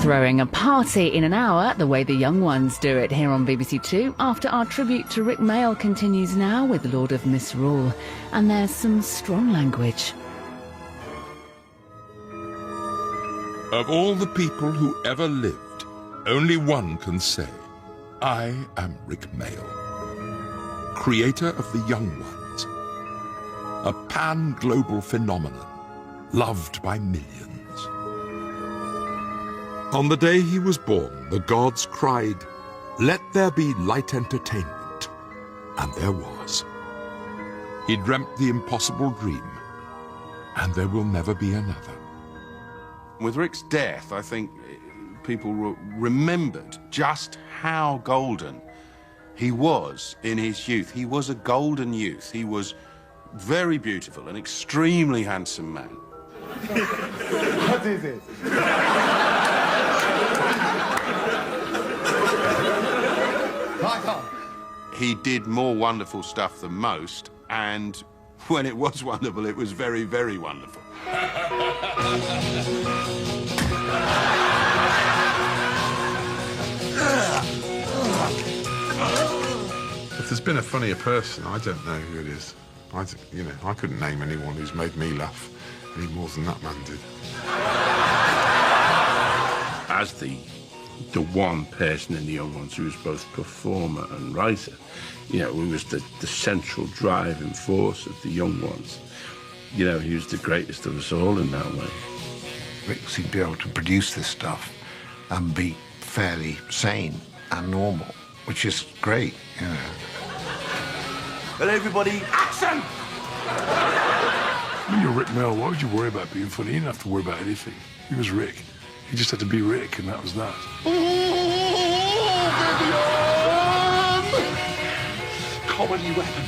Throwing a party in an hour, the way the young ones do it here on BBC Two, after our tribute to Rik Mayall continues now with Lord of Misrule. And there's some strong language. Of all the people who ever lived, only one can say, I am Rik Mayall, creator of the young ones, a pan-global phenomenon, loved by millions. On the day he was born, the gods cried, let there be light entertainment. And there was. He dreamt the impossible dream, and there will never be another. With Rik's death, I think people remembered just how golden he was in his youth. He was a golden youth. He was very beautiful, an extremely handsome man. What is it? He did more wonderful stuff than most, and when it was wonderful, it was very, very wonderful. If there's been a funnier person, I don't know who it is. I couldn't name anyone who's made me laugh any more than that man did. As the one person in the Young Ones who was both performer and writer, he was the central driving force of the Young Ones. He was the greatest of us all in that way. Rik seemed to be able to produce this stuff and be fairly sane and normal, which is great, Hello, everybody, action! When you're Rik Mayall, why would you worry about being funny? He didn't have to worry about anything. He was Rik. He just had to be Rik, and that was that. Comedy weapon,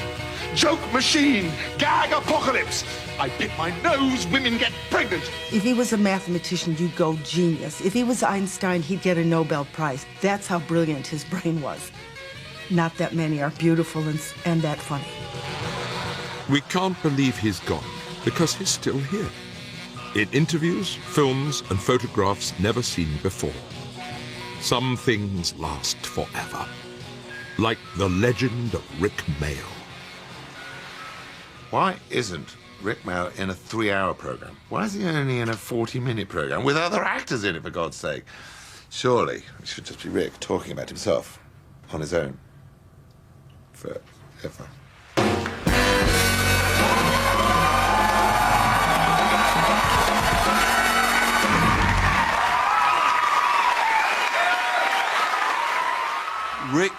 joke machine, gag apocalypse. I pick my nose, women get pregnant. If he was a mathematician, you'd go genius. If he was Einstein, he'd get a Nobel Prize. That's how brilliant his brain was. Not that many are beautiful and that funny. We can't believe he's gone because he's still here. In interviews, films, and photographs never seen before. Some things last forever. Like the legend of Rik Mayall. Why isn't Rik Mayall in a 3-hour program? Why is he only in a 40-minute program with other actors in it, for God's sake? Surely it should just be Rik talking about himself on his own forever. Rik,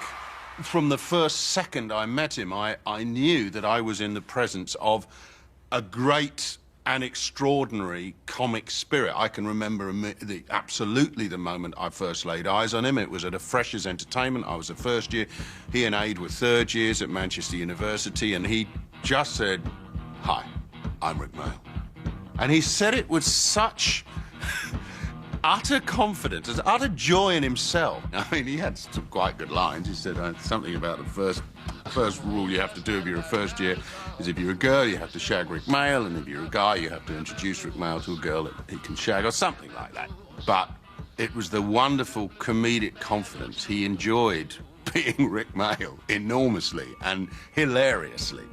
from the first second I met him, I knew that I was in the presence of a great and extraordinary comic spirit. I can remember absolutely the moment I first laid eyes on him. It was at a Freshers' Entertainment. I was a first year. He and Aid were third years at Manchester University, and he just said, hi, I'm Rik Mayall. And he said it with such utter confidence, utter joy in himself. I mean, he had some quite good lines. He said something about the first rule you have to do if you're a first year is if you're a girl, you have to shag Rik Mayall, and if you're a guy, you have to introduce Rik Mayall to a girl that he can shag, or something like that. But it was the wonderful comedic confidence. He enjoyed being Rik Mayall enormously and hilariously.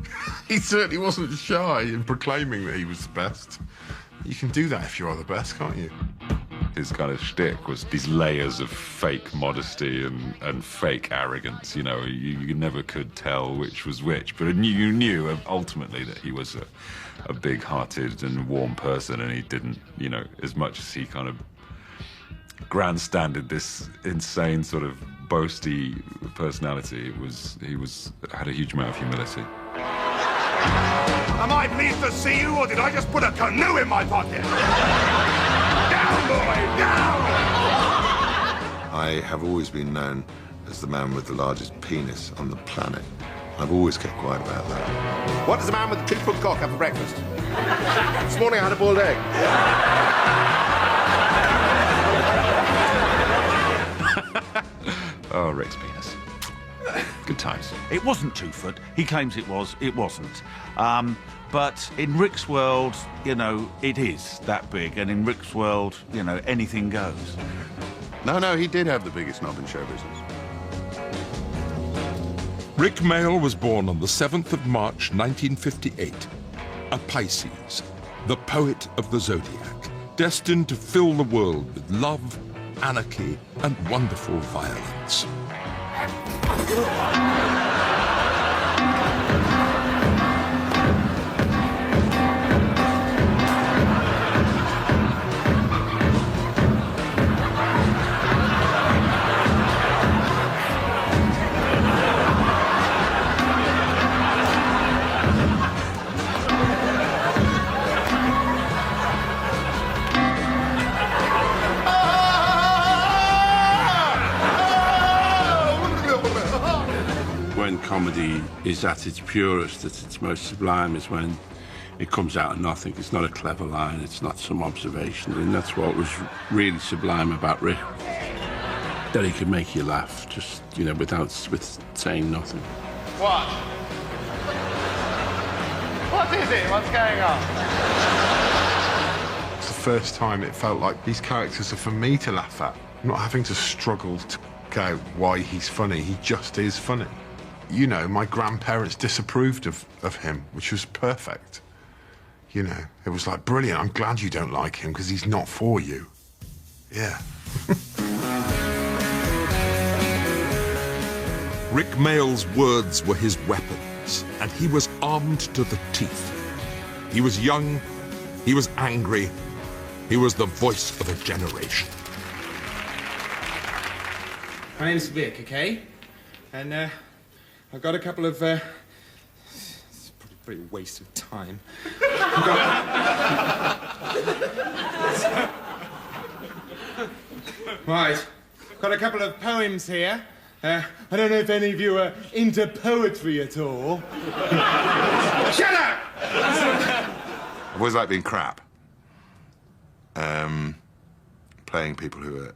He certainly wasn't shy in proclaiming that he was the best. You can do that if you are the best, can't you? His kind of shtick was these layers of fake modesty and fake arrogance. You never could tell which was which, but you knew ultimately that he was a big-hearted and warm person, and he didn't, as much as he kind of grandstanded this insane sort of boasty personality, he had a huge amount of humility. Am I pleased to see you, or did I just put a canoe in my pocket? Down, boy, down! I have always been known as the man with the largest penis on the planet. I've always kept quiet about that. What does a man with a 2-foot cock have for breakfast? This morning I had a boiled egg. Oh, Rik's penis. Good times. It wasn't 2 foot. He claims it was. It wasn't. But in Rik's world, it is that big. And in Rik's world, anything goes. No, he did have the biggest knob in show business. Rik Mayall was born on the 7th of March, 1958. A Pisces, the poet of the zodiac, destined to fill the world with love, anarchy, and wonderful violence. When comedy is at its purest, at its most sublime, is when it comes out of nothing. It's not a clever line, it's not some observation, and that's what was really sublime about Rik. That he could make you laugh, just, you know, with saying nothing. What? What is it? What's going on? It's the first time it felt like these characters are for me to laugh at. I'm not having to struggle to work out why he's funny. He just is funny. You know, my grandparents disapproved of him, which was perfect. You know, it was like, brilliant, I'm glad you don't like him, because he's not for you. Yeah. Rik Mayall's words were his weapons, and he was armed to the teeth. He was young, he was angry, he was the voice of a generation. My name's Vic, okay? And, I've got a couple of, it's probably a waste of time. Right, got a couple of poems here. I don't know if any of you are into poetry at all. Shut up! I've always liked being crap. Playing people who are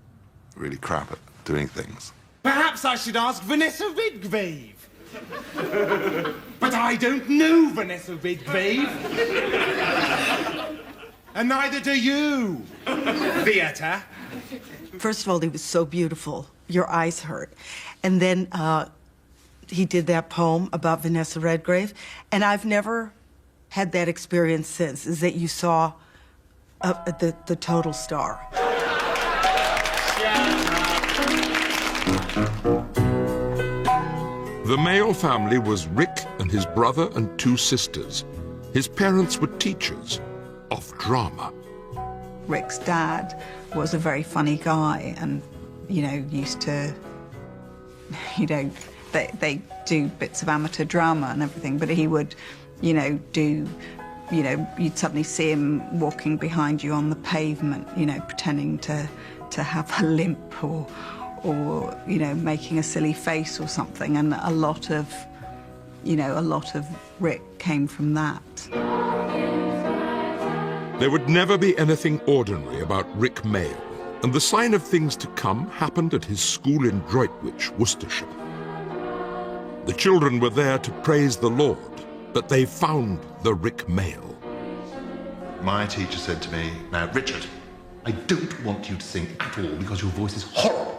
really crap at doing things. Perhaps I should ask Vanessa Redgrave. But I don't know Vanessa Redgrave. And neither do you, Theatre. First of all, he was so beautiful. Your eyes hurt. And then he did that poem about Vanessa Redgrave. And I've never had that experience since, is that you saw the total star. The Mayall family was Rik and his brother and two sisters. His parents were teachers of drama. Rik's dad was a very funny guy and, you know, used to, you know, they do bits of amateur drama and everything, but he would, you know, do, you know, you'd suddenly see him walking behind you on the pavement, you know, pretending to have a limp or, you know, making a silly face or something. And a lot of, you know, a lot of Rik came from that. There would never be anything ordinary about Rik Mayall, and the sign of things to come happened at his school in Droitwich, Worcestershire. The children were there to praise the Lord, but they found the Rik Mayall. My teacher said to me, "Now, Richard, I don't want you to sing at all because your voice is horrible.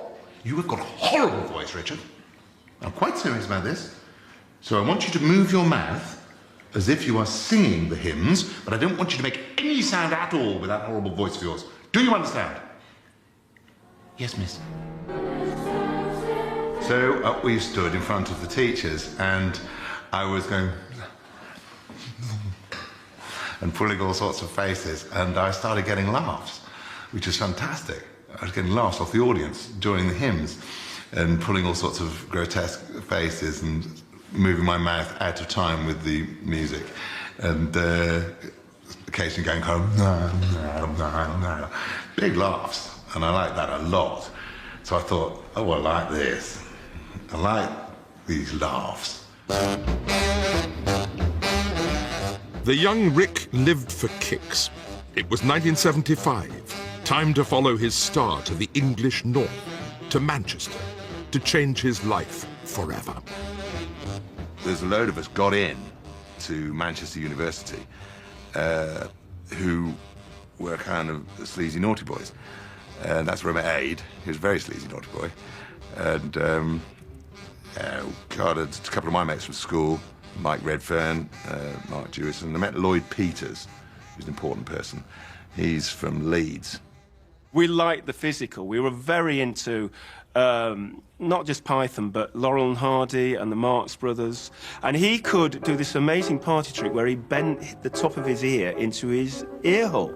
You have got a horrible voice, Richard. I'm quite serious about this. So I want you to move your mouth as if you are singing the hymns, but I don't want you to make any sound at all with that horrible voice of yours. Do you understand?" "Yes, miss." So up we stood in front of the teachers, and I was going and pulling all sorts of faces, and I started getting laughs, which was fantastic. I was getting laughs off the audience during the hymns and pulling all sorts of grotesque faces and moving my mouth out of time with the music and occasionally going kind of big laughs, and I like that a lot. So I thought, oh, I like this. I like these laughs. The young Rik lived for kicks. It was 1975. Time to follow his star to the English north, to Manchester, to change his life forever. There's a load of us got in to Manchester University who were kind of sleazy naughty boys. And that's where I met Aid. He was a very sleazy naughty boy. And, God, a couple of my mates from school, Mike Redfern, Mark Jewison. I met Lloyd Peters, who's an important person. He's from Leeds. We liked the physical. We were very into not just Python, but Laurel and Hardy and the Marx Brothers. And he could do this amazing party trick where he bent the top of his ear into his ear hole.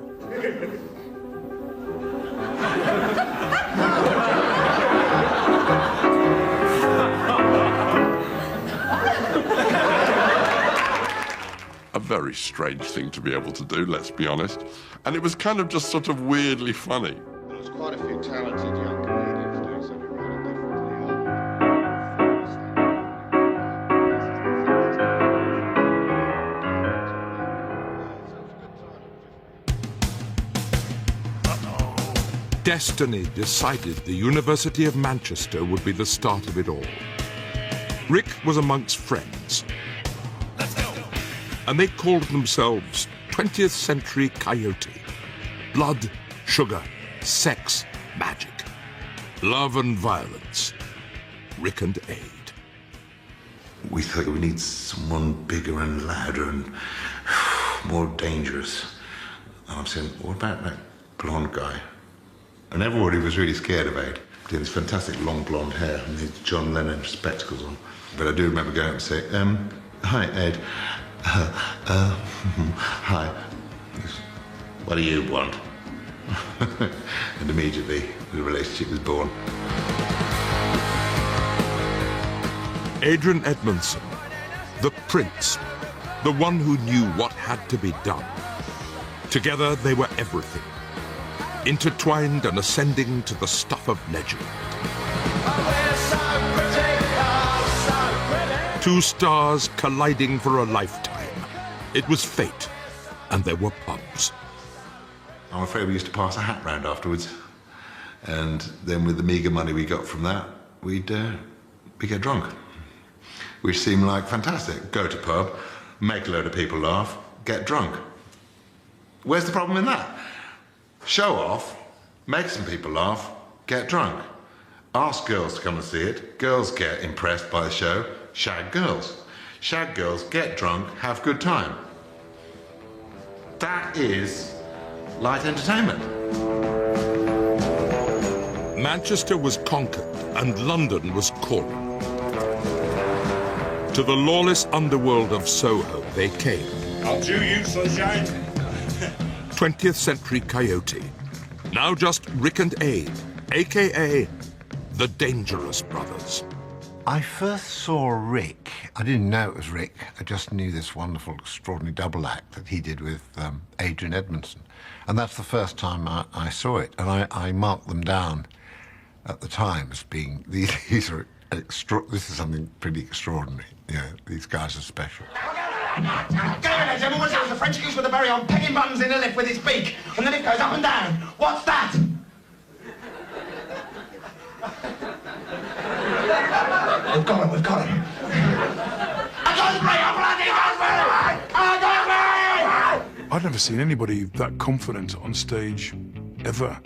A very strange thing to be able to do, let's be honest. And it was kind of just sort of weirdly funny. There was quite a few talented young comedians doing something really different. Destiny decided the University of Manchester would be the start of it all. Rik was amongst friends. And they called themselves 20th Century Coyote. Blood, sugar, sex, magic. Love and violence. Rik and Aid. We thought we need someone bigger and louder and more dangerous. And I'm saying, what about that blonde guy? And everybody was really scared of Aid. He had this fantastic long blonde hair and these John Lennon spectacles on. But I do remember going up and saying, hi, Aid. Hi. What do you want? And immediately the relationship was born. Adrian Edmondson, the prince, the one who knew what had to be done. Together they were everything, intertwined and ascending to the stuff of legend. Two stars colliding for a lifetime. It was fate, and there were pubs. I'm afraid we used to pass a hat round afterwards. And then with the meagre money we got from that, we'd get drunk. Which seemed like fantastic. Go to pub, make a load of people laugh, get drunk. Where's the problem in that? Show off, make some people laugh, get drunk. Ask girls to come and see it. Girls get impressed by the show, shag girls. Shag girls, get drunk, have good time. That is light entertainment. Manchester was conquered and London was calling. To the lawless underworld of Soho they came. I'll do you, sunshine. 20th Century Coyote. Now just Rik and Aid, a.k.a. the Dangerous Brothers. I first saw Rik. I didn't know it was Rik. I just knew this wonderful, extraordinary double act that he did with Adrian Edmondson. And that's the first time I saw it. And I marked them down at the time as being, these are this is something pretty extraordinary. Yeah, these guys are special. Go in there, Jim. What's that? The French goose with a berry on, pegging buttons in the lift with his beak. And the lift goes up and down. What's that? We've got it, we've got it. I got me! I bloody got me! I got me! I'd never seen anybody that confident on stage, ever.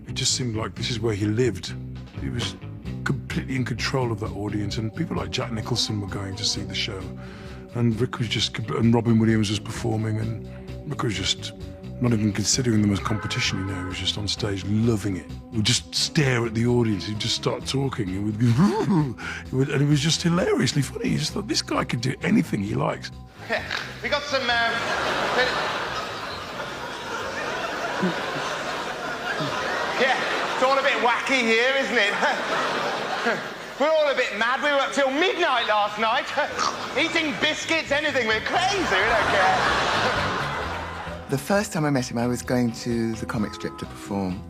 It just seemed like this is where he lived. He was completely in control of that audience, and people like Jack Nicholson were going to see the show. And Rik was just, and Robin Williams was performing, and Rik was just not even considering them as competition, you know. He was just on stage loving it. He would just stare at the audience, he'd just start talking, he would go, and it was just hilariously funny. You just thought, this guy could do anything he likes. Yeah, we got some, yeah, it's all a bit wacky here, isn't it? We're all a bit mad. We were up till midnight last night, eating biscuits, anything. We're crazy, we don't care. The first time I met him, I was going to the comic strip to perform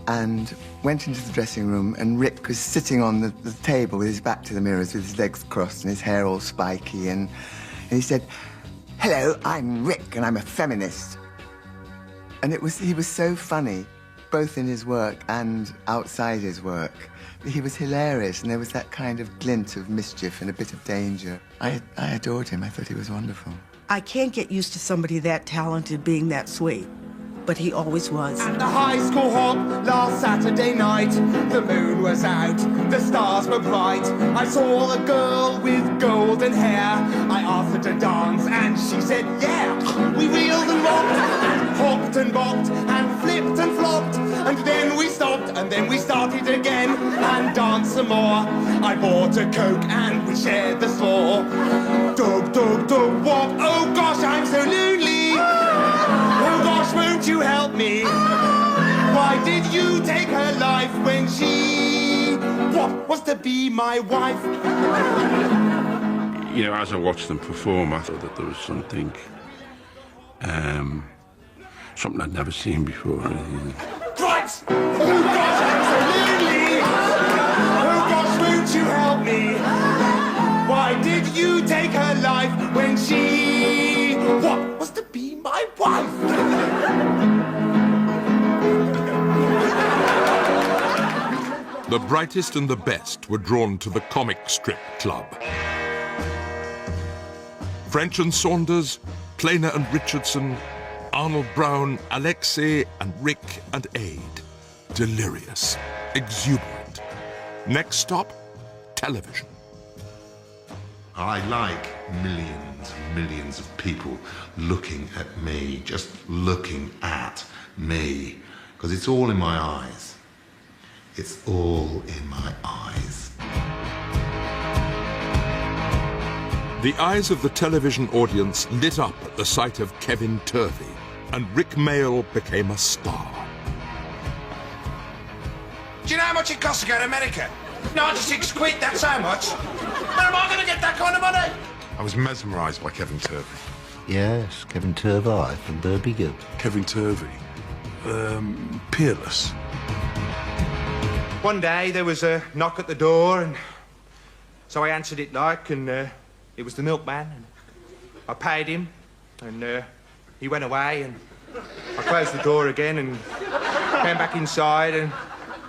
and went into the dressing room, and Rik was sitting on the table with his back to the mirrors with his legs crossed and his hair all spiky, and he said, "Hello, I'm Rik and I'm a feminist." And he was so funny, both in his work and outside his work. He was hilarious, and there was that kind of glint of mischief and a bit of danger. I adored him. I thought he was wonderful. I can't get used to somebody that talented being that sweet. but he always was. At the high school hop last Saturday night, the moon was out, the stars were bright. I saw a girl with golden hair. I asked her to dance and she said yeah. We reeled and rocked and hopped and bopped and flipped and flopped, and then we stopped and then we started again and danced some more. I bought a Coke and we shared the straw. Dog, dog, dog, wop. Oh gosh, I'm so lonely. Oh gosh, won't you help me? Why did you take her life when she was to be my wife? You know, as I watched them perform, I thought that there was something I'd never seen before. Right! Oh gosh, I'm so lonely! Oh gosh, won't you help me? Why did you take her life when she was to be my wife? The brightest and the best were drawn to the comic strip club. French and Saunders, Planer and Richardson, Arnold Brown, Alexei and Rick and Aid. Delirious, exuberant. Next stop, television. I like millions and millions of people looking at me, just looking at me, because it's all in my eyes. It's all in my eyes. The eyes of the television audience lit up at the sight of Kevin Turvey, and Rik Mayall became a star. Do you know how much it costs to go to America? 96 quid, that's how much. Where am I going to get that kind of money? I was mesmerised by Kevin Turvey. Yes, Kevin Turvey from Birmingham. Kevin Turvey. Peerless. One day there was a knock at the door, and so I answered it and it was the milkman. And I paid him, and he went away, and I closed the door again and came back inside, and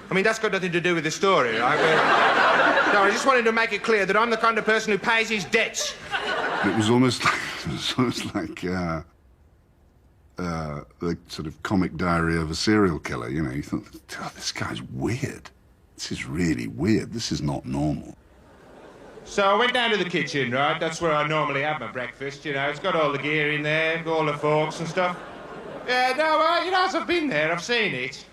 I mean, that's got nothing to do with the story, right? But, no, I just wanted to make it clear that I'm the kind of person who pays his debts. It was almost like the sort of comic diary of a serial killer, you know. You thought, oh, this guy's weird. This is really weird. This is not normal. So I went down to the kitchen, right? That's where I normally have my breakfast, you know. It's got all the gear in there, all the forks and stuff. Yeah, no, you know, as I've been there, I've seen it.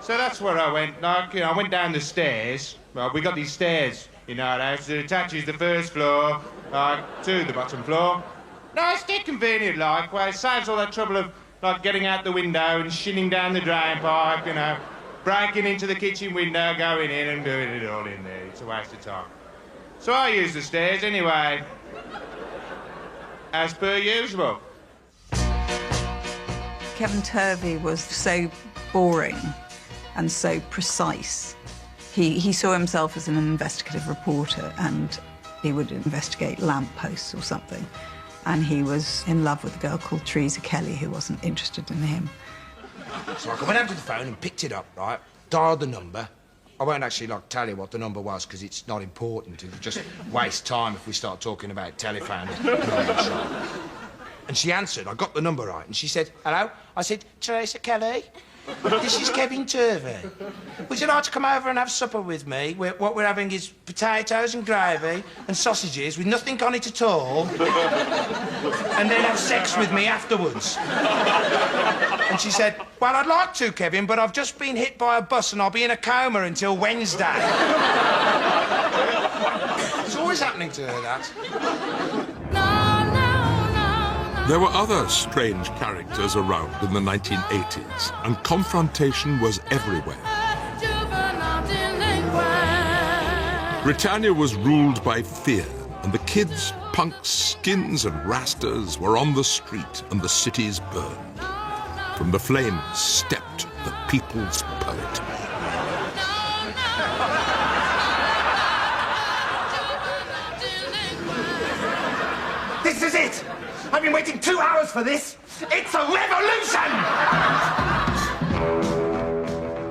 So that's where I went. Like, you know, I went down the stairs. Well, we got these stairs in our house that attaches the first floor to the bottom floor. No, it's dead convenient, like, where it saves all that trouble of, like, getting out the window and shinning down the drain pipe, you know, breaking into the kitchen window, going in and doing it all in there. It's a waste of time. So I use the stairs anyway, as per usual. Kevin Turvey was so boring and so precise. He saw himself as an investigative reporter, and he would investigate lampposts or something. And he was in love with a girl called Teresa Kelly, who wasn't interested in him. So I went out to the phone and picked it up, right? Dialed the number. I won't actually, like, tell you what the number was, because it's not important. It'll just waste time if we start talking about telephones. And she answered. I got the number right, and she said, hello? I said, Teresa Kelly? This is Kevin Turvey. Would you like to come over and have supper with me? What we're having is potatoes and gravy and sausages with nothing on it at all. And then have sex with me afterwards. And she said, well, I'd like to, Kevin, but I've just been hit by a bus and I'll be in a coma until Wednesday. It's always happening to her, that. There were other strange characters around in the 1980s, and confrontation was everywhere. Britannia was ruled by fear, and the kids, punks, skins and rastas were on the street, and the cities burned. From the flames stepped the people's poet. This is it! I've been waiting 2 hours for this! It's a revolution!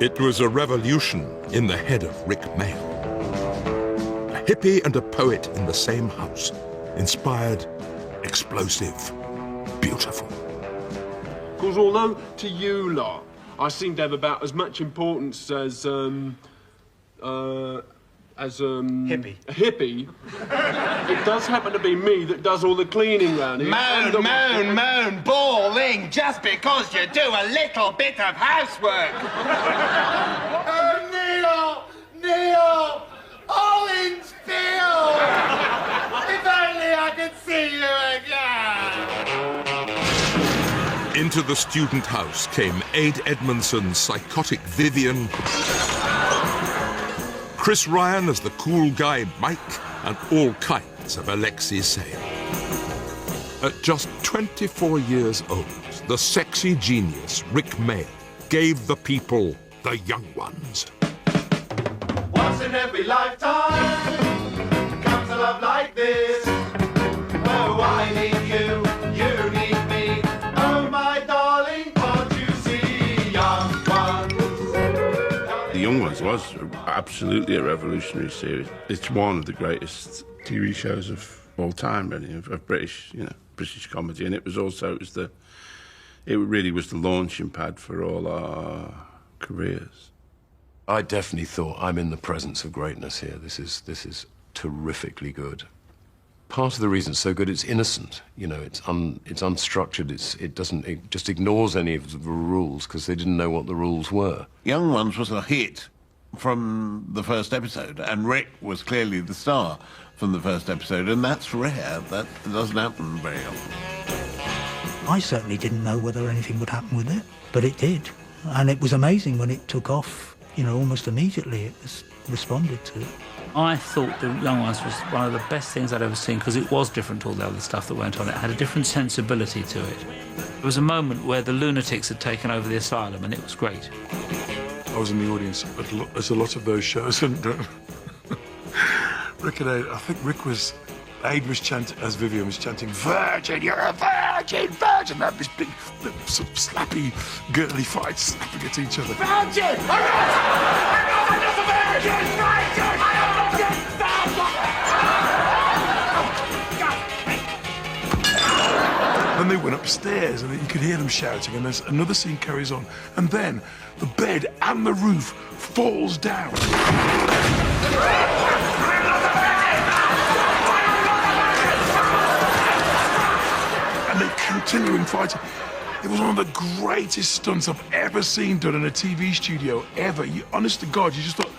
It was a revolution in the head of Rik Mayall. A hippie and a poet in the same house. Inspired, explosive, beautiful. Because although to you lot, I seem to have about as much importance as hippie. A hippie, it does happen to be me that does all the cleaning round here. Moan, bawling, just because you do a little bit of housework. Oh, Neil! Orange Phil! If only I could see you again! Into the student house came Aid Edmondson's psychotic Vivian, Chris Ryan as the cool guy Mike, and all kinds of Alexei Sale. At just 24 years old, the sexy genius Rik Mayall gave the people the young ones. Once in every lifetime comes a love like this. Oh, I need you, you need me. Oh, my darling, can't you see, young ones? The Young Ones was absolutely a revolutionary series. It's one of the greatest TV shows of all time, really, of British comedy. And it really was the launching pad for all our careers. I definitely thought I'm in the presence of greatness here. This is terrifically good. Part of the reason it's so good, it's innocent. You know, it's unstructured. It just ignores any of the rules because they didn't know what the rules were. Young Ones was a hit from the first episode, and Rik was clearly the star from the first episode, and that's rare. That doesn't happen very often. I certainly didn't know whether anything would happen with it, but it did. And it was amazing when it took off, you know, almost immediately it was responded to. I thought The Young Ones was one of the best things I'd ever seen because it was different to all the other stuff that went on. It had a different sensibility to it. There was a moment where the lunatics had taken over the asylum and it was great. I was in the audience at a lot of those shows, and Rik and Aid, I think Aid was chanting, as Vivian was chanting, "Virgin, you're a virgin, virgin!" They had this big, sort of slappy, girly fight, slapping at each other. Virgin! I'm not a virgin! Virgin! I am not a virgin! And they went upstairs, and you could hear them shouting, and there's another scene carries on, and then the bed and the roof falls down. And they're continuing fighting. It was one of the greatest stunts I've ever seen done in a TV studio, ever. Honest to God, you just thought,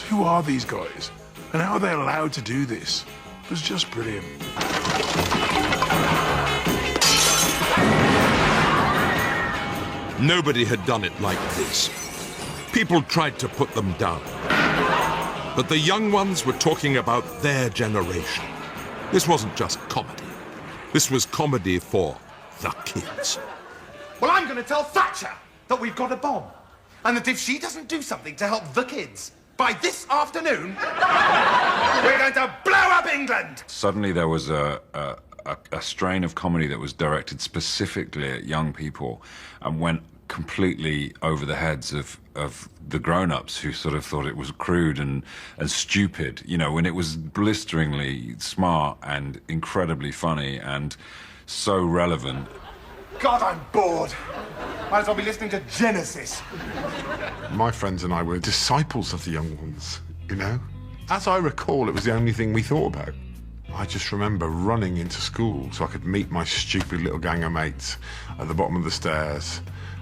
who are these guys? And how are they allowed to do this? It was just brilliant. Nobody had done it like this. People tried to put them down. But the young ones were talking about their generation. This wasn't just comedy. This was comedy for the kids. Well, I'm going to tell Thatcher that we've got a bomb. And that if she doesn't do something to help the kids, by this afternoon, we're going to blow up England! Suddenly there was a strain of comedy that was directed specifically at young people and went completely over the heads of the grown-ups who sort of thought it was crude and stupid, you know, when it was blisteringly smart and incredibly funny and so relevant. God, I'm bored. Might as well be listening to Genesis. My friends and I were disciples of the Young Ones, you know? As I recall, it was the only thing we thought about. I just remember running into school so I could meet my stupid little gang of mates at the bottom of the stairs,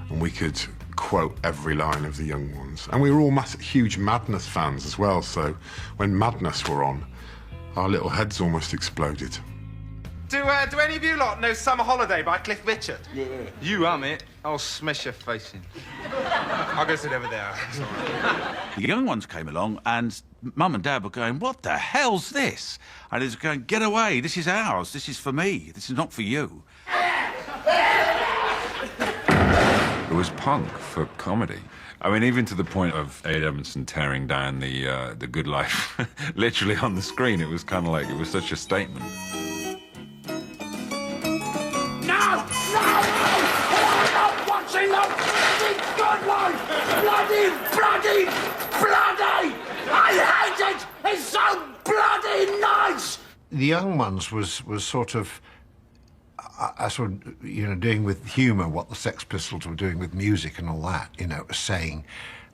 and we could quote every line of the Young Ones. And we were all huge Madness fans as well, so when Madness were on, our little heads almost exploded. Do any of you lot know Summer Holiday by Cliff Richard? Yeah. You it. I'll smash your face in. I'll go sit over there. The Young Ones came along and Mum and Dad were going, "What the hell's this?" And he was going, "Get away, this is ours, this is for me, this is not for you." It was punk for comedy. I mean, even to the point of Aid Edmondson tearing down the Good Life literally on the screen. It was kind of like, it was such a statement. No! I'm not watching the bloody Good Life! Bloody! I hate it! It's so bloody nice! The Young Ones was sort of... I sort of, doing with humour what the Sex Pistols were doing with music and all that, saying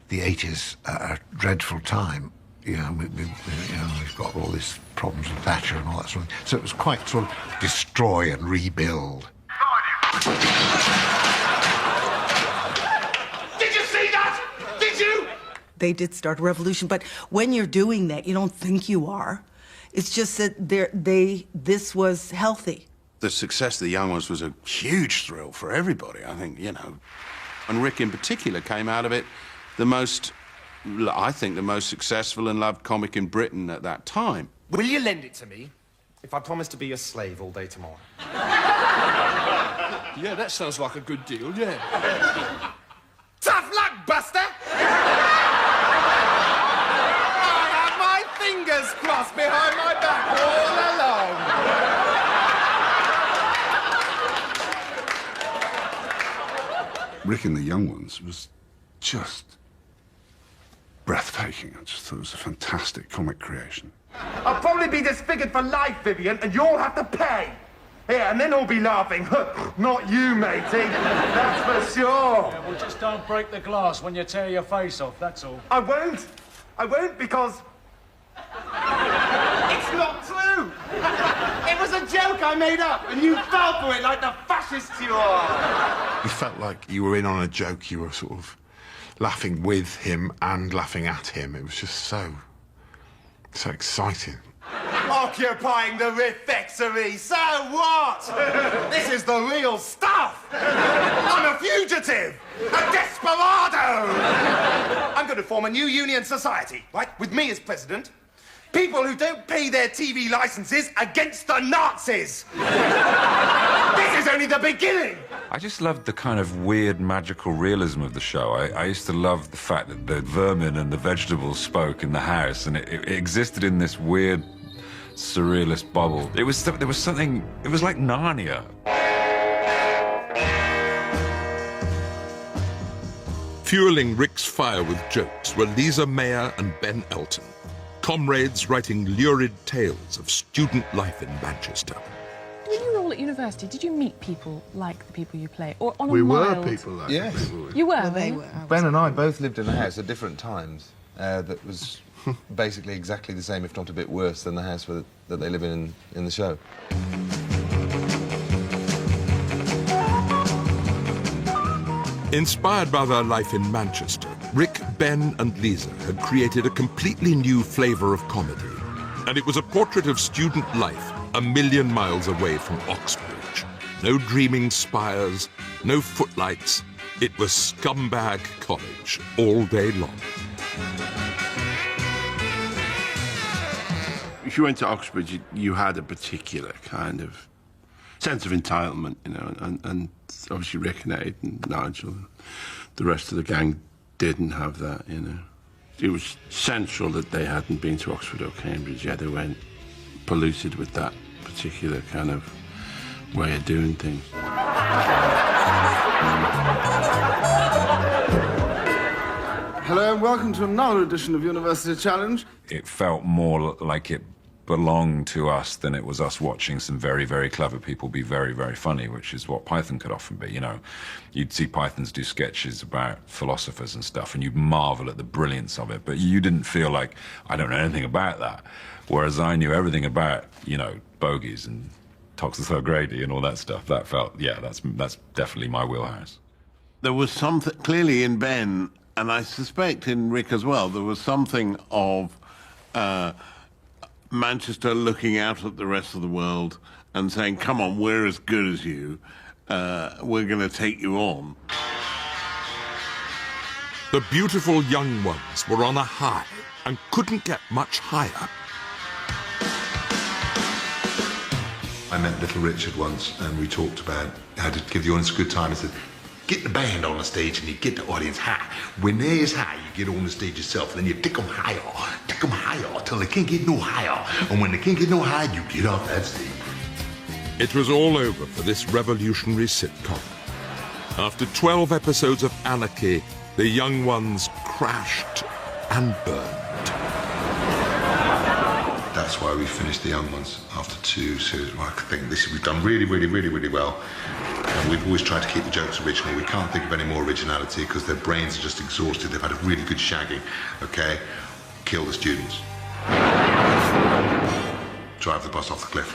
the 80s are a dreadful time. We've got all these problems with Thatcher and all that sort of thing. So it was quite sort of destroy and rebuild. Did you see that? Did you? They did start a revolution, but when you're doing that, you don't think you are. It's just that this was healthy. The success of the young ones was a huge thrill for everybody, I think, And Rik in particular came out of it the most successful and loved comic in Britain at that time. Will you lend it to me if I promise to be your slave all day tomorrow? Yeah, that sounds like a good deal, yeah. Tough luck, Buster! I have my fingers crossed behind my back all along. Rik and the Young Ones was just breathtaking. I just thought it was a fantastic comic creation. I'll probably be disfigured for life, Vivian, and you'll have to pay. Yeah, and then all be laughing. Not you, matey. That's for sure. Yeah, well, just don't break the glass when you tear your face off, that's all. I won't. I won't because... it's not true. It was a joke I made up, and you fell for it like the fascists you are. You felt like you were in on a joke. You were sort of laughing with him and laughing at him. It was just so exciting. Occupying the refectory, so what? This is the real stuff. I'm a fugitive, a desperado. I'm going to form a new union society, right? With me as president. People who don't pay their TV licenses against the Nazis. This is only the beginning. I just loved the kind of weird magical realism of the show. I used to love the fact that the vermin and the vegetables spoke in the house, and it existed in this weird surrealist bubble. There was something, it was like Narnia. Fueling Rik's fire with jokes were Lisa Mayer and Ben Elton, comrades writing lurid tales of student life in Manchester. When you were all at university, did you meet people like the people you play? Or on a We mild... were people like Yes. the people. You were? Well, they were. Ben and I both lived in a house at different times that was basically exactly the same, if not a bit worse, than the house that they live in the show. Inspired by their life in Manchester, Rik, Ben and Lisa had created a completely new flavour of comedy. And it was a portrait of student life a million miles away from Oxbridge. No dreaming spires, no footlights. It was scumbag college all day long. If you went to Oxbridge, you had a particular kind of sense of entitlement, and obviously Rik and Ed and Nigel and the rest of the gang didn't have that, It was central that they hadn't been to Oxford or Cambridge yet. They weren't polluted with that particular kind of way of doing things. Hello and welcome to another edition of University Challenge. It felt more like it belonged to us than it was us watching some very, very clever people be very, very funny, which is what Python could often be, You'd see Pythons do sketches about philosophers and stuff, and you'd marvel at the brilliance of it, but you didn't feel like, I don't know anything about that. Whereas I knew everything about, bogies and Toxus O'Grady and all that stuff. That felt, yeah, that's definitely my wheelhouse. There was something, clearly in Ben, and I suspect in Rik as well, there was something of Manchester looking out at the rest of the world and saying, come on, we're as good as you. We're going to take you on. The beautiful young ones were on a high and couldn't get much higher. I met Little Richard once, and we talked about how to give the audience a good time. I said, get the band on the stage and you get the audience high. When they're as high, you get on the stage yourself, and then you take them higher till they can't get no higher. And when they can't get no higher, you get off that stage. It was all over for this revolutionary sitcom. After 12 episodes of anarchy, the young ones crashed and burned. That's why we finished The Young Ones after 2 series. Well, I think we've done really, really, really, really well. And we've always tried to keep the jokes original. We can't think of any more originality because their brains are just exhausted. They've had a really good shagging, okay? Kill the students. Drive the bus off the cliff.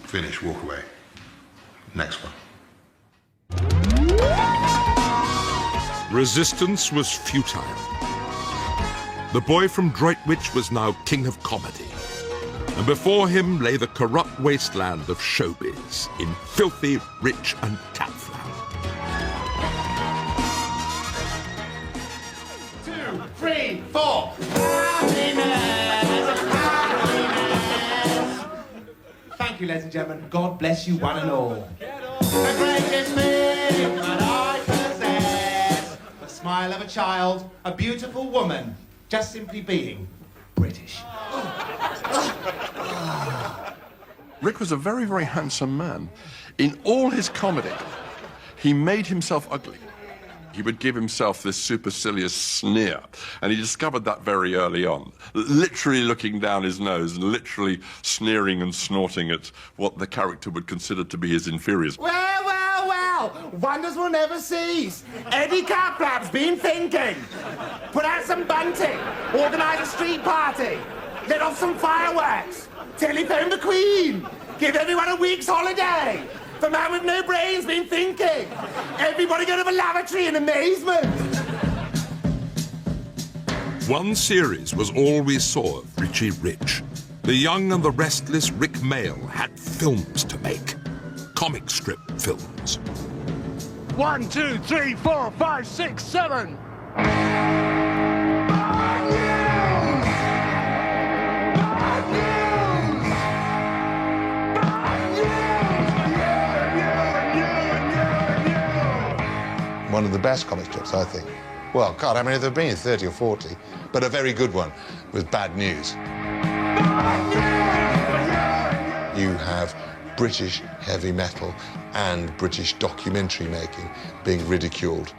Finish, walk away. Next one. Resistance was futile. The boy from Droitwich was now king of comedy. And before him lay the corrupt wasteland of showbiz in filthy, rich and catflap. 2, 3, 4. Happiness, happiness. Thank you, ladies and gentlemen. God bless you one and all. The greatest thing that I possess, the smile of a child, a beautiful woman, just simply being British. Rik was a very, very handsome man. In all his comedy, he made himself ugly. He would give himself this supercilious sneer, and he discovered that very early on, literally looking down his nose and literally sneering and snorting at what the character would consider to be his inferiors. Well, well, well, wonders will never cease. Eddie Carcrab's been thinking. Put out some bunting, organise a street party, let off some fireworks, telephone the Queen, give everyone a week's holiday. The man with no brain's been thinking. Everybody go to the lavatory in amazement. One series was all we saw of Richie Rich. The young and the restless Rik Mayall had films to make. Comic strip films. 1, 2, 3, 4, 5, 6, 7. One of the best comic strips, I think. Well, God, how many have there been? 30 or 40. But a very good one was Bad News. You have British heavy metal and British documentary making being ridiculed.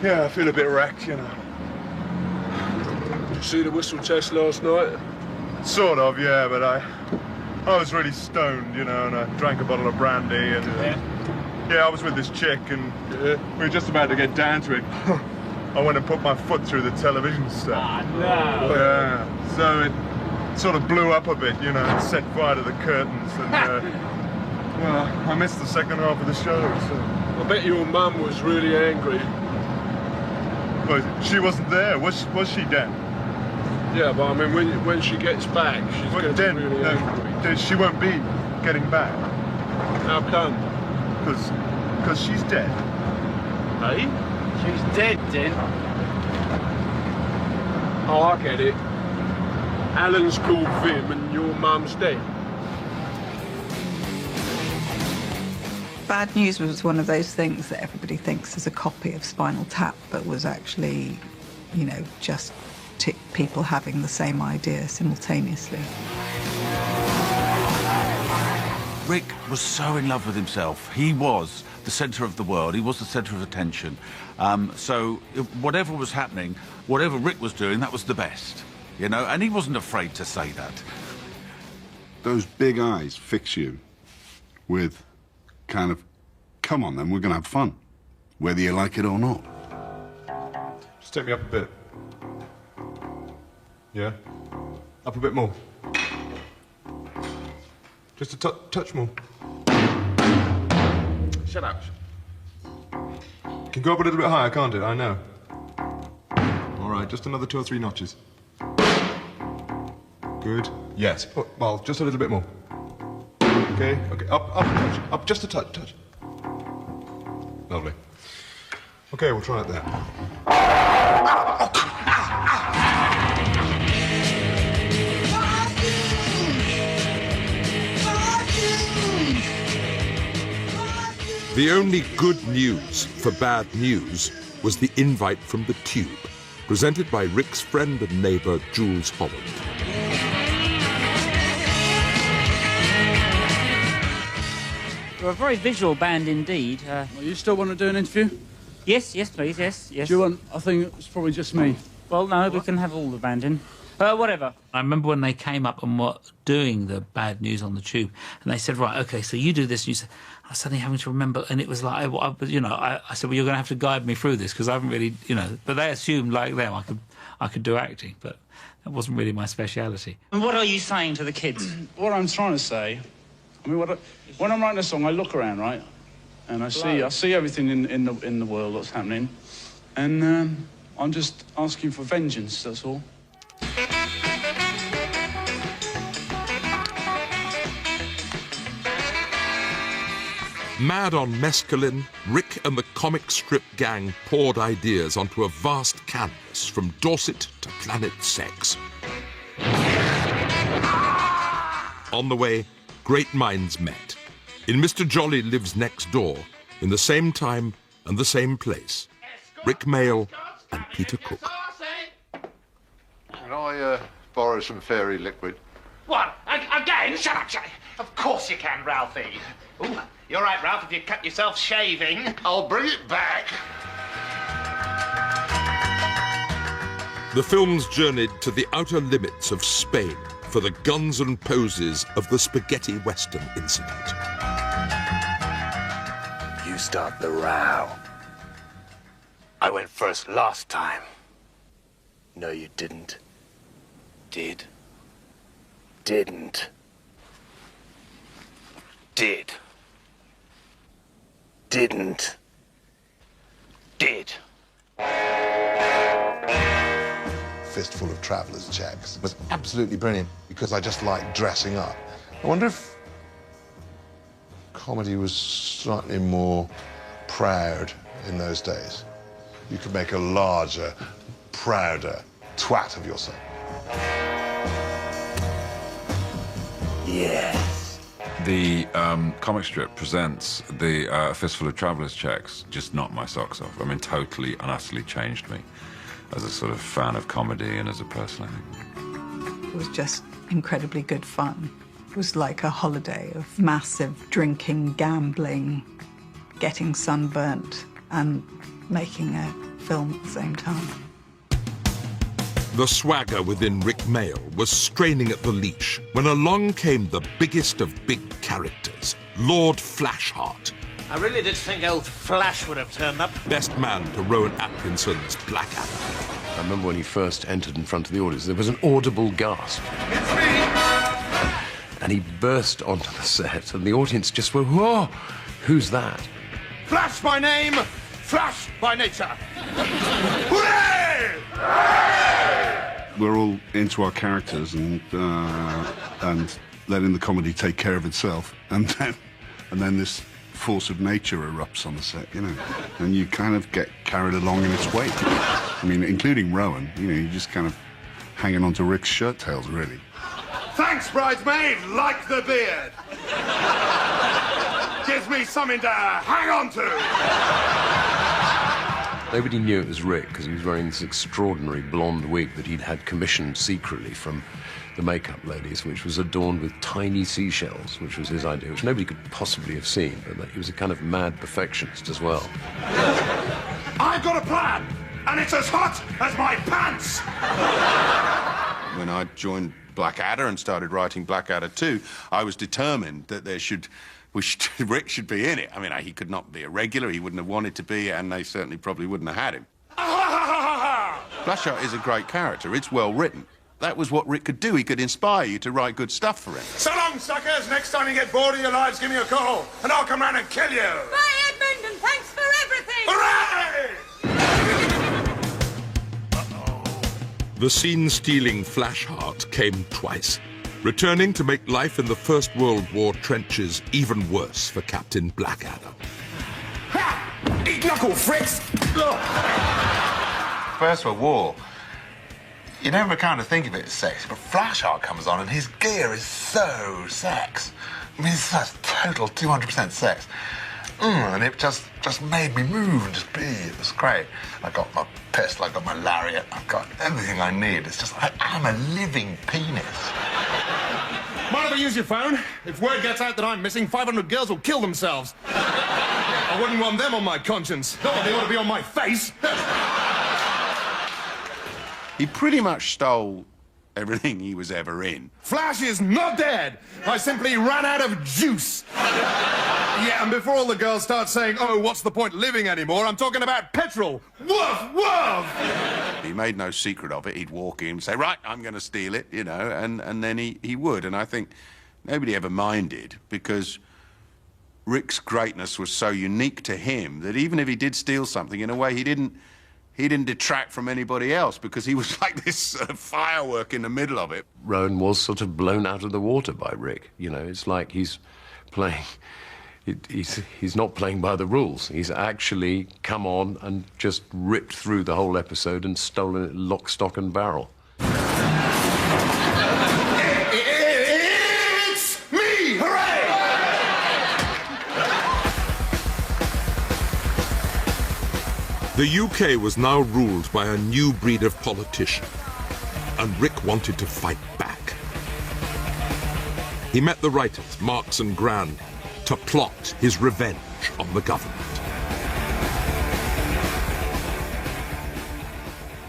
Yeah, I feel a bit wrecked, you know. Did you see the whistle test last night? Sort of, yeah, but I was really stoned, you know, and I drank a bottle of brandy, and yeah, I was with this chick, and we were just about to get down to it. I went and put my foot through the television set. Ah, no. Yeah, so it sort of blew up a bit, you know, and set fire to the curtains, and well, I missed the second half of the show. So. I bet your mum was really angry. But she wasn't there. Was she dead? Yeah, but I mean, when she gets back, she's going to be really angry. She won't be getting back. How come? Because she's dead. Hey? She's dead, then. Oh, I get it. Alan's called Vim and your mum's dead. Bad News was one of those things that everybody thinks is a copy of Spinal Tap, but was actually, you know, just people having the same idea simultaneously. Rik was so in love with himself. He was the centre of the world. He was the centre of attention. So whatever was happening, whatever Rik was doing, that was the best, you know, and he wasn't afraid to say that. Those big eyes fix you with kind of, come on then, we're going to have fun, whether you like it or not. Just take me up a bit. Yeah? Up a bit more. Just a touch more. Shut up. Can go up a little bit higher, can't it? I know. All right, just another 2 or 3 notches. Good. Yes. Oh, well, just a little bit more. Okay. Okay. Up a touch. Up just a touch. Lovely. Okay, we'll try it there. The only good news for Bad News was the invite from the Tube, presented by Rik's friend and neighbour, Jules Holland. We're a very visual band indeed. You still want to do an interview? Yes, please, yes. Do you want... I think it's probably just me. Well, no, we can have all the band in. Whatever. I remember when they came up and were doing the bad news on the tube, and they said, right, OK, so you do this, and you said, I was suddenly having to remember, and it was like, I said, well, you're going to have to guide me through this, because I haven't really, but they assumed, like them, I could do acting, but that wasn't really my speciality. And what are you saying to the kids? What I'm trying to say, I mean, when I'm writing a song, I look around, right, and I see everything in the world that's happening, and I'm just asking for vengeance, that's all. Mad on mescaline, Rik and the comic strip gang poured ideas onto a vast canvas from Dorset to Planet Sex. On the way, great minds met. In Mr. Jolly Lives Next Door, in the same time and the same place, Rik Mayall and Peter Cook. Can I borrow some fairy liquid? What? Again? Shut up, Johnny. Of course you can, Ralphie. Ooh, you're right, Ralph, if you cut yourself shaving. I'll bring it back. The films journeyed to the outer limits of Spain for the guns and poses of the spaghetti western incident. You start the row. I went first last time. No, you didn't. Did. Didn't. Did. Didn't. Did. Fistful of Traveller's Checks was absolutely brilliant because I just like dressing up. I wonder if comedy was slightly more proud in those days. You could make a larger, prouder twat of yourself. Yes. The comic strip presents the Fistful of Traveller's Checks just knocked my socks off. I mean, totally and utterly changed me as a sort of fan of comedy and as a person, I think. It was just incredibly good fun. It was like a holiday of massive drinking, gambling, getting sunburnt, and making a film at the same time. The swagger within Rik Mayall was straining at the leash when along came the biggest of big characters, Lord Flashheart. I really did think old Flash would have turned up. Best man to Rowan Atkinson's Blackadder. I remember when he first entered in front of the audience, there was an audible gasp. It's me! And he burst onto the set, and the audience just went, whoa, who's that? Flash by name, Flash by nature. Hooray! We're all into our characters and letting the comedy take care of itself, and then this force of nature erupts on the set, and you kind of get carried along in its wake. I mean, including Rowan, you're just kind of hanging on to Rick's shirt tails, really. Thanks, bridesmaid, like the beard. Gives me something to hang on to. Nobody knew it was Rik because he was wearing this extraordinary blonde wig that he'd had commissioned secretly from the makeup ladies, which was adorned with tiny seashells, which was his idea, which nobody could possibly have seen, but that he was a kind of mad perfectionist as well. I've got a plan, and it's as hot as my pants! When I joined Blackadder and started writing Blackadder 2, I was determined that Rik should be in it. I mean, he could not be a regular, he wouldn't have wanted to be, and they certainly probably wouldn't have had him. Flashheart is a great character, it's well written. That was what Rik could do, he could inspire you to write good stuff for him. So long, suckers! Next time you get bored of your lives, give me a call, and I'll come round and kill you! Bye, Edmund, and thanks for everything! Hooray! The scene-stealing Flashheart came twice, returning to make life in the First World War trenches even worse for Captain Blackadder. Ha! Eat knuckle, Fritz! First World War, you never kind of think of it as sexy, but Flashheart comes on and his gear is so sex. I mean, it's just total 200% sex. And it just made me move and just be. It was great. I got my pistol, I got my lariat, I've got everything I need. It's just, I am a living penis. One of never use your phone. If word gets out that I'm missing, 500 girls will kill themselves. I wouldn't want them on my conscience. Not that they ought to be on my face. He pretty much stole everything he was ever in. Flash is not dead. I simply ran out of juice. Yeah, and before all the girls start saying, oh, what's the point living anymore, I'm talking about petrol. Woof, woof! He made no secret of it. He'd walk in and say, right, I'm going to steal it, you know, and then he would. And I think nobody ever minded because Rik's greatness was so unique to him that even if he did steal something, in a way, he didn't detract from anybody else because he was like this sort of firework in the middle of it. Rowan was sort of blown out of the water by Rik. You know, it's like he's playing... He's not playing by the rules. He's actually come on and just ripped through the whole episode and stolen it lock, stock and barrel. It's me! Hooray! The UK was now ruled by a new breed of politician, and Rik wanted to fight back. He met the writers, Marx and Grand, to plot his revenge on the government.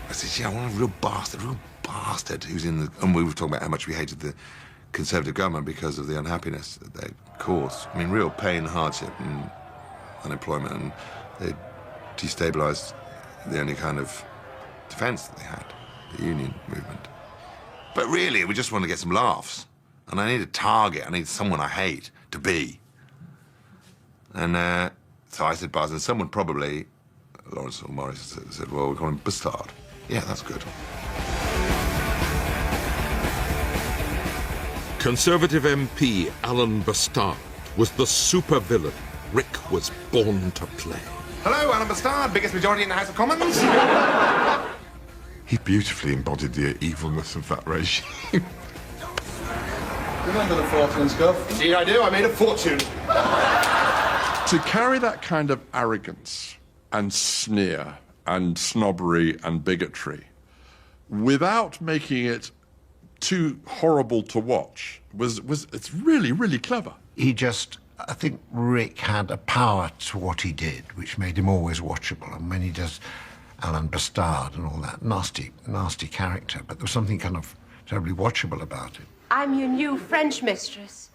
I said, yeah, I want a real bastard who's in the... And we were talking about how much we hated the Conservative government because of the unhappiness that they caused. I mean, real pain, hardship and unemployment, and they destabilised the only kind of defence that they had, the union movement. But really, we just wanted to get some laughs. And I need a target, I need someone I hate to be. And so I said Buzz, and someone probably, Lawrence or Morris, said, well, we call him Bastard. Yeah, that's good. Conservative MP Alan Bastard was the supervillain Rik was born to play. Hello, Alan Bastard, biggest majority in the House of Commons. He beautifully embodied the evilness of that regime. Remember the Falklands, Gov? Indeed I do, I made a fortune. To carry that kind of arrogance and sneer and snobbery and bigotry without making it too horrible to watch it's really, really clever. I think Rik had a power to what he did, which made him always watchable. And when he does Alan Bastard and all that nasty character, but there was something kind of terribly watchable about it. I'm your new French mistress.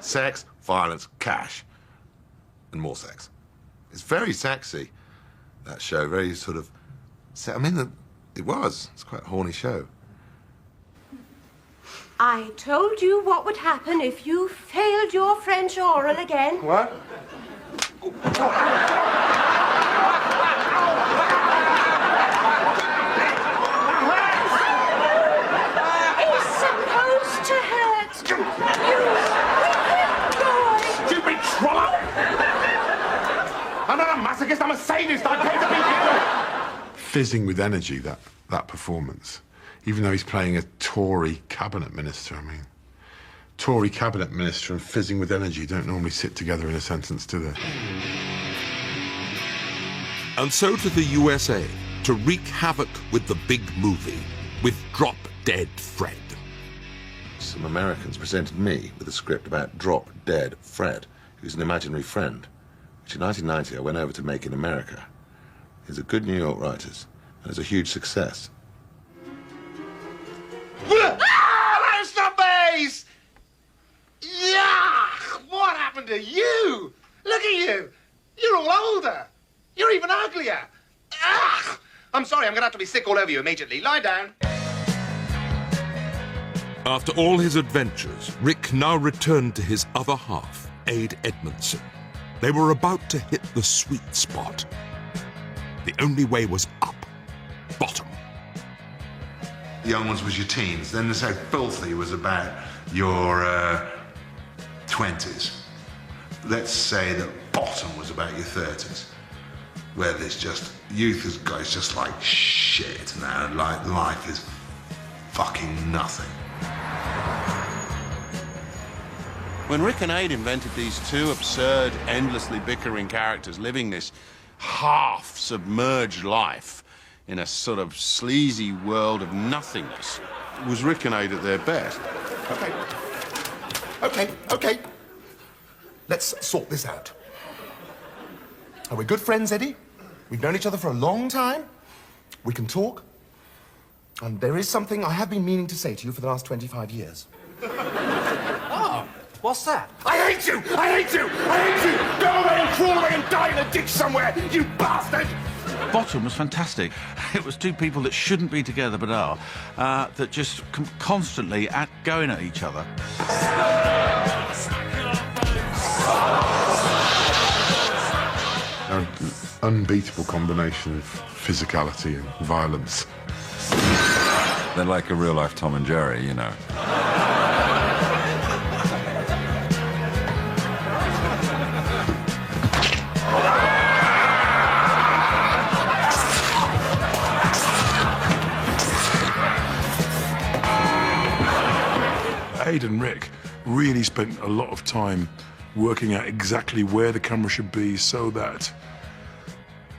Sex, violence, cash, and more sex. It's very sexy, that show, very sort of... I mean, it's quite a horny show. I told you what would happen if you failed your French oral again. What? It's supposed to hurt. You wicked boy. Stupid trollop! I'm not a masochist, I'm a sadist. I pay to be here. Fizzing with energy, that performance. Even though he's playing a Tory cabinet minister, I mean. Tory cabinet minister and fizzing with energy don't normally sit together in a sentence, do they? And so to the USA, to wreak havoc with the big movie, with Drop Dead Fred. Some Americans presented me with a script about Drop Dead Fred, who's an imaginary friend, which in 1990 I went over to make in America. He's a good New York writers, and it's a huge success. Ah, those snobbies! Yeah! What happened to you? Look at you. You're all older. You're even uglier. Ah! I'm sorry, I'm going to have to be sick all over you immediately. Lie down. After all his adventures, Rik now returned to his other half, Ade Edmondson. They were about to hit the sweet spot. The only way was up, bottom. The Young Ones was your teens. Then the So Filthy was about your 20s. Let's say that Bottom was about your 30s, where there's just youth is just like shit now. Like life is fucking nothing. When Rik and Ade invented these two absurd, endlessly bickering characters living this half-submerged life in a sort of sleazy world of nothingness, it was Rik and Ade at their best. Okay. Let's sort this out. Are we good friends, Eddie? We've known each other for a long time. We can talk. And there is something I have been meaning to say to you for the last 25 years. Oh, what's that? I hate you! I hate you! I hate you! Go away and crawl away and die in a ditch somewhere, you bastard! Bottom was fantastic. It was two people that shouldn't be together but are, that just constantly going at each other. An unbeatable combination of physicality and violence. They're like a real-life Tom and Jerry, you know. Ade and Rik really spent a lot of time working out exactly where the camera should be so that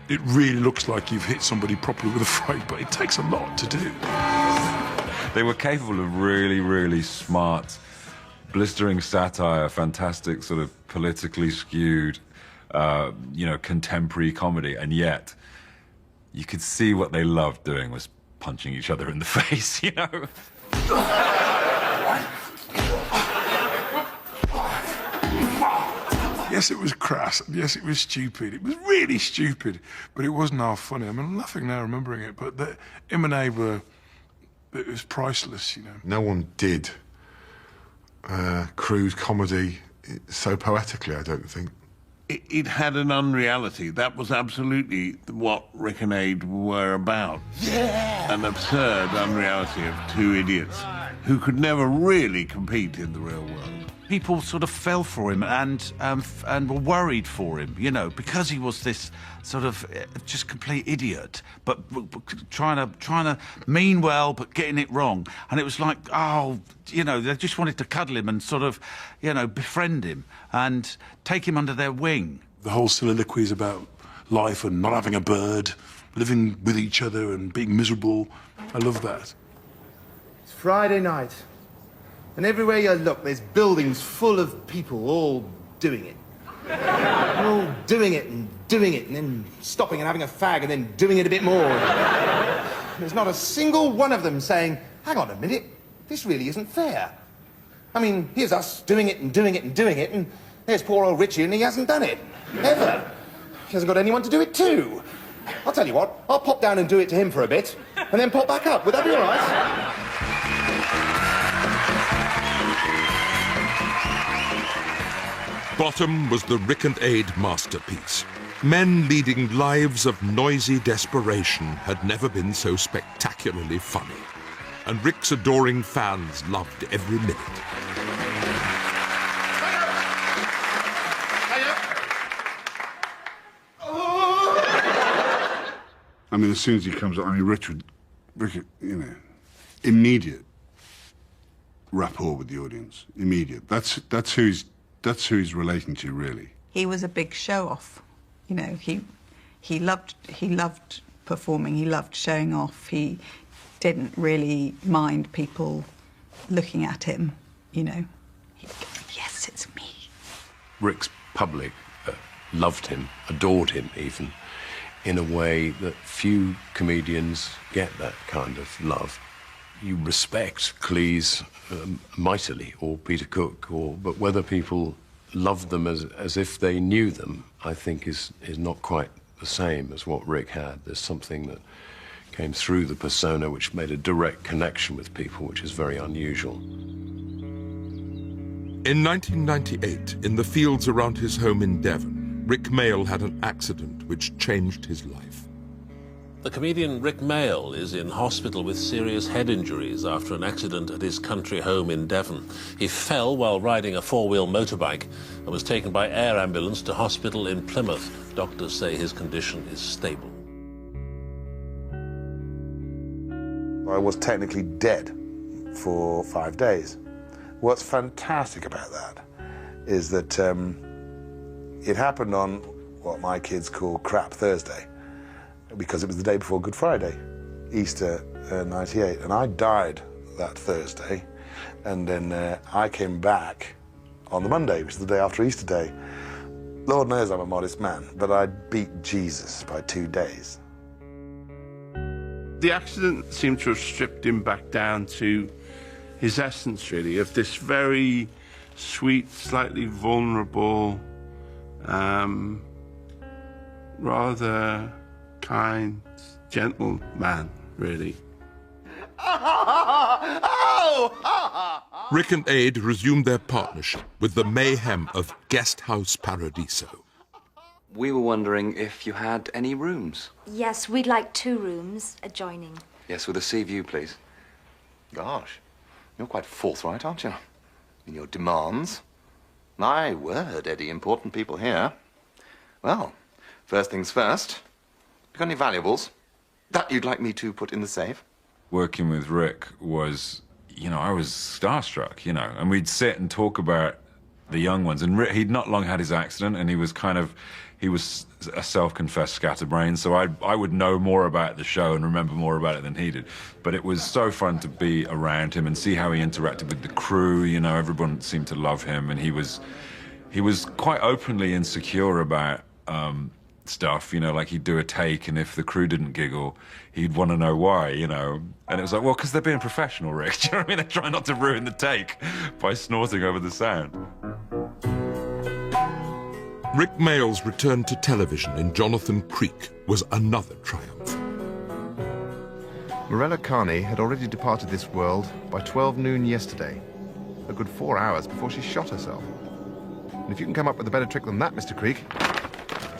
it really looks like you've hit somebody properly with a frame, but it takes a lot to do. They were capable of really, really smart, blistering satire, fantastic sort of politically skewed, you know, contemporary comedy, and yet you could see what they loved doing was punching each other in the face, you know? Yes, it was crass. Yes, it was stupid. It was really stupid, but it wasn't half funny. I mean, I'm laughing now remembering it, but him and Abe were, it was priceless, you know. No one did crude comedy so poetically, I don't think. It had an unreality. That was absolutely what Rik and Ade were about. Yeah! An absurd unreality of two idiots who could never really compete in the real world. People sort of fell for him and were worried for him, you know, because he was this sort of just complete idiot, but trying to mean well, but getting it wrong. And it was like, oh, you know, they just wanted to cuddle him and sort of, you know, befriend him and take him under their wing. The whole soliloquies about life and not having a bird, living with each other and being miserable. I love that. It's Friday night. And everywhere you look, there's buildings full of people all doing it. All doing it, and then stopping and having a fag, and then doing it a bit more. There's not a single one of them saying, hang on a minute, this really isn't fair. I mean, here's us doing it and doing it and doing it, and there's poor old Richie, and he hasn't done it. Ever. He hasn't got anyone to do it to. I'll tell you what, I'll pop down and do it to him for a bit, and then pop back up. Would that be all right? Bottom was the Rik and Ade masterpiece. Men leading lives of noisy desperation had never been so spectacularly funny. And Rik's adoring fans loved every minute. I mean, as soon as he comes up, I mean, Rik, you know, immediate rapport with the audience. Immediate. That's who he's relating to, really. He was a big show-off. You know, he loved performing. He loved showing off. He didn't really mind people looking at him. You know, he'd go, "Yes, it's me." Rik's public loved him, adored him, even in a way that few comedians get that kind of love. You respect Cleese mightily, or Peter Cook, but whether people loved them as if they knew them, I think is not quite the same as what Rik had. There's something that came through the persona which made a direct connection with people, which is very unusual. In 1998, in the fields around his home in Devon, Rik Mayall had an accident which changed his life. The comedian Rik Mayall is in hospital with serious head injuries after an accident at his country home in Devon. He fell while riding a four-wheel motorbike and was taken by air ambulance to hospital in Plymouth. Doctors say his condition is stable. I was technically dead for 5 days. What's fantastic about that is that it happened on what my kids call Crap Thursday, because it was the day before Good Friday, Easter '98, and I died that Thursday, and then I came back on the Monday, which is the day after Easter Day. Lord knows I'm a modest man, but I beat Jesus by 2 days. The accident seemed to have stripped him back down to his essence, really, of this very sweet, slightly vulnerable, rather kind, gentle man, really. Rik and Aid resumed their partnership with the mayhem of Guest House Paradiso. We were wondering if you had any rooms. Yes, we'd like 2 rooms adjoining. Yes, with a sea view, please. Gosh, you're quite forthright, aren't you? In your demands. My word, Eddie, important people here. Well, first things first. You got any valuables that you'd like me to put in the safe? Working with Rik was, you know, I was starstruck, you know, and we'd sit and talk about the young ones. And Rik, he'd not long had his accident, and he was a self-confessed scatterbrain, so I would know more about the show and remember more about it than he did. But it was so fun to be around him and see how he interacted with the crew. You know, everyone seemed to love him, and he was quite openly insecure about stuff, you know, like he'd do a take, and if the crew didn't giggle, he'd want to know why, you know. And it was like, well, because they're being professional, Rik. Do you know what I mean? They're trying not to ruin the take by snorting over the sound. Rik Mayall's return to television in Jonathan Creek was another triumph. Morella Carney had already departed this world by 12 noon yesterday, a good 4 hours before she shot herself. And if you can come up with a better trick than that, Mr. Creek,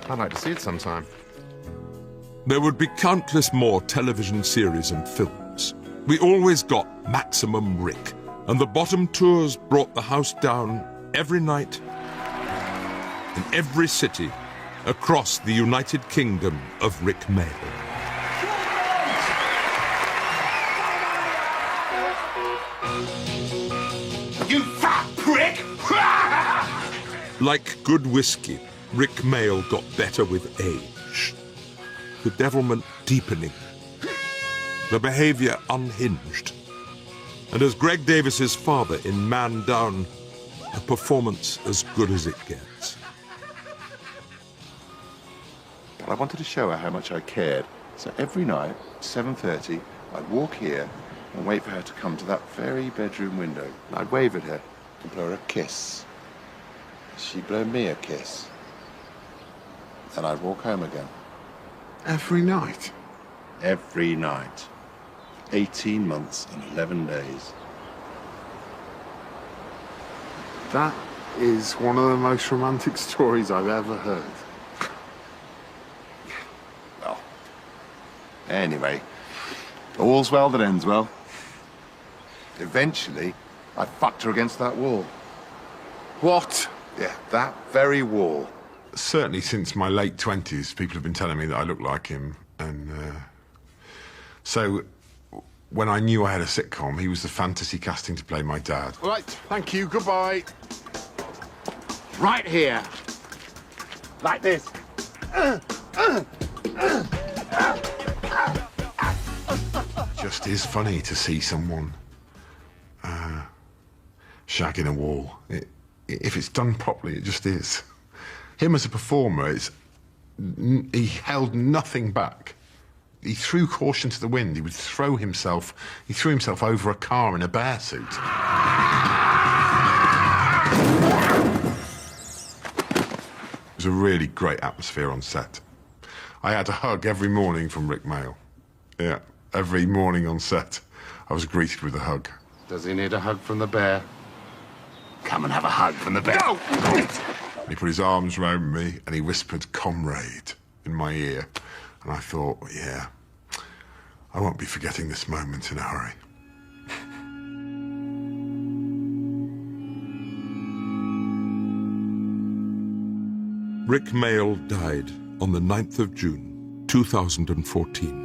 I'd like to see it sometime. There would be countless more television series and films. We always got Maximum Rik, and the Bottom Tours brought the house down every night in every city across the United Kingdom of Rik Mayall. You fat prick! Like good whiskey, Rik Mayall got better with age. The devilment deepening, the behavior unhinged. And as Greg Davis's father in Man Down, a performance as good as it gets. But I wanted to show her how much I cared. So every night, 7:30, I'd walk here and wait for her to come to that very bedroom window. And I'd wave at her and blow her a kiss. She'd blow me a kiss. Then I'd walk home again. Every night? Every night. 18 months and 11 days. That is one of the most romantic stories I've ever heard. Well, anyway, all's well that ends well. Eventually, I fucked her against that wall. What? Yeah, that very wall. Certainly since my late 20s, people have been telling me that I look like him. And so when I knew I had a sitcom, he was the fantasy casting to play my dad. All right, thank you, goodbye. Right here. Like this. Just is funny to see someone shagging a wall. If it's done properly, it just is. Him as a performer, he held nothing back. He threw caution to the wind. He threw himself over a car in a bear suit. It was a really great atmosphere on set. I had a hug every morning from Rik Mayall. Yeah, every morning on set, I was greeted with a hug. Does he need a hug from the bear? Come and have a hug from the bear. No! He put his arms around me and he whispered, "Comrade," in my ear. And I thought, yeah, I won't be forgetting this moment in a hurry. Rik Mayall died on the 9th of June, 2014.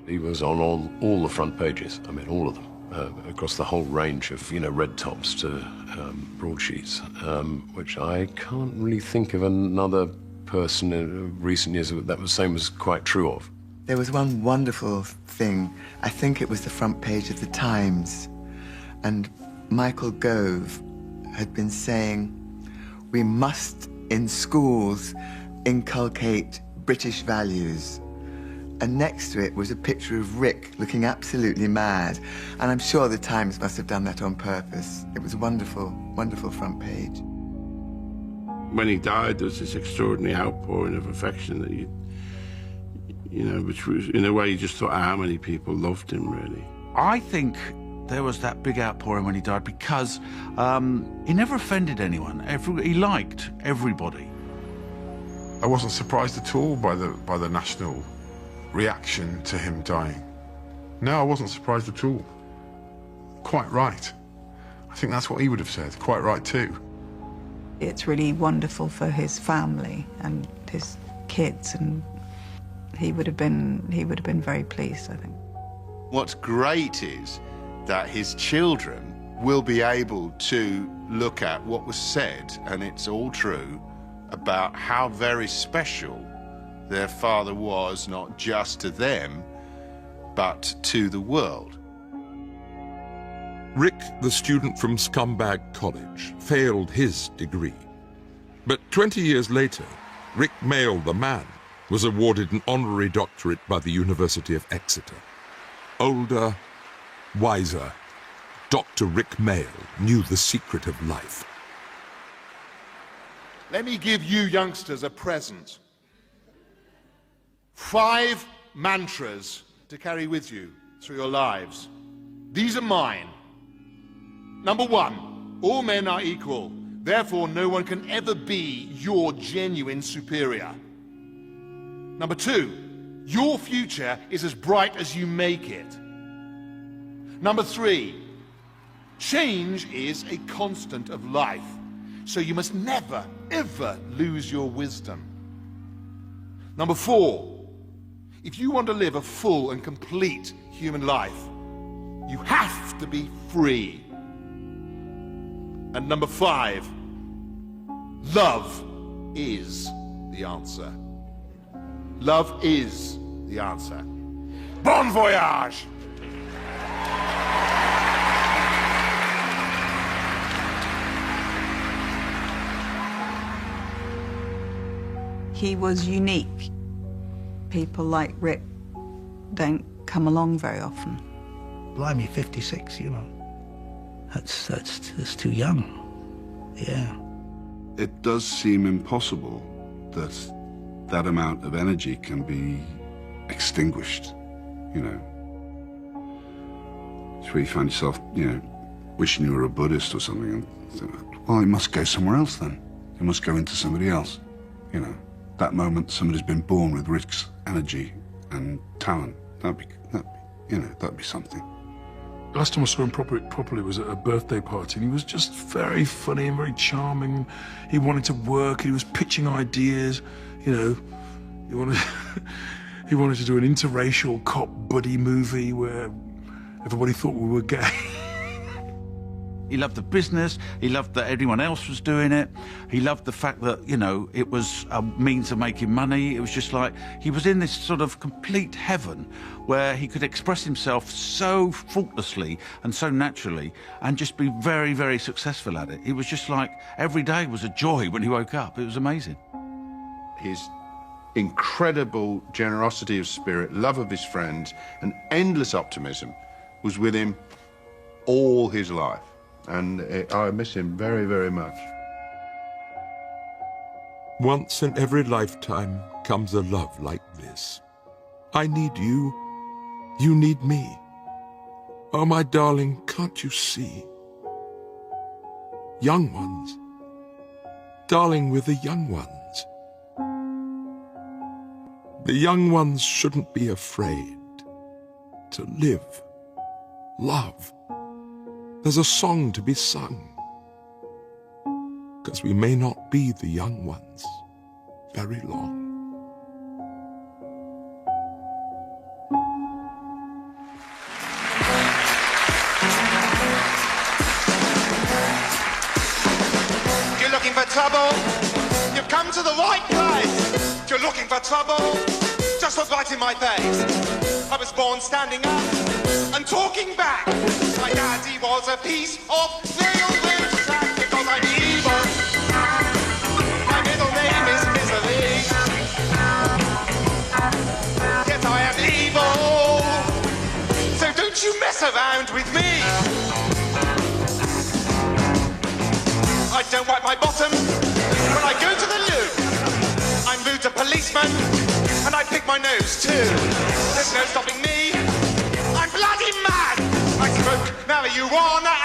He was on all the front pages. I mean, all of them. across the whole range of, red tops to broadsheets, which I can't really think of another person in recent years that was same was quite true of. There was one wonderful thing. I think it was the front page of the Times, and Michael Gove had been saying, we must, in schools, inculcate British values. And next to it was a picture of Rik looking absolutely mad. And I'm sure the Times must have done that on purpose. It was a wonderful, wonderful front page. When he died, there was this extraordinary outpouring of affection that which was, in a way, you just thought how many people loved him, really. I think there was that big outpouring when he died because he never offended anyone. He liked everybody. I wasn't surprised at all by the national reaction to him dying. No, I wasn't surprised at all. Quite right. I think that's what he would have said. Quite right too. It's really wonderful for his family and his kids, and he would have been very pleased, I think. What's great is that his children will be able to look at what was said, and it's all true, about how very special their father was, not just to them, but to the world. Rik, the student from Scumbag College, failed his degree. But 20 years later, Rik Mayall, the man, was awarded an honorary doctorate by the University of Exeter. Older, wiser, Dr. Rik Mayall knew the secret of life. Let me give you youngsters a present. 5 mantras to carry with you through your lives. These are mine. Number 1, all men are equal. Therefore, no one can ever be your genuine superior. Number 2, your future is as bright as you make it. Number 3, change is a constant of life, so you must never, ever lose your wisdom. Number 4, if you want to live a full and complete human life, you have to be free. And number 5, love is the answer. Love is the answer. Bon voyage! He was unique. People like Rik don't come along very often. Blimey, 56, That's too young. Yeah. It does seem impossible that that amount of energy can be extinguished, It's where you find yourself, wishing you were a Buddhist or something, and think, well, it must go somewhere else then. It must go into somebody else, That moment somebody's been born with Rik's energy and talent, that'd be something. Last time I saw him properly was at a birthday party, and he was just very funny and very charming. He wanted to work, he was pitching ideas, he wanted to do an interracial cop buddy movie where everybody thought we were gay. He loved the business, he loved that everyone else was doing it, he loved the fact that, it was a means of making money. It was just like, he was in this sort of complete heaven where he could express himself so faultlessly and so naturally and just be very, very successful at it. It was just like, every day was a joy when he woke up. It was amazing. His incredible generosity of spirit, love of his friends, and endless optimism was with him all his life. And I miss him very, very much. Once in every lifetime comes a love like this. I need you, you need me. Oh, my darling, can't you see? Young ones, darling, we're the young ones. The young ones shouldn't be afraid to live, love. There's a song to be sung, 'cause we may not be the young ones very long. looking for trouble, you've come to the right place. If you're looking for trouble, just look right in my face. I was born standing up and talking back. My daddy was a piece of railroad track because I'm evil. My middle name is Misery. Yes, I am evil. So don't you mess around with me. I don't wipe my bottom when I go to the loo. I'm rude to policemen and I pick my nose too. There's no stopping me. I'm bloody mad. I smoke marijuana.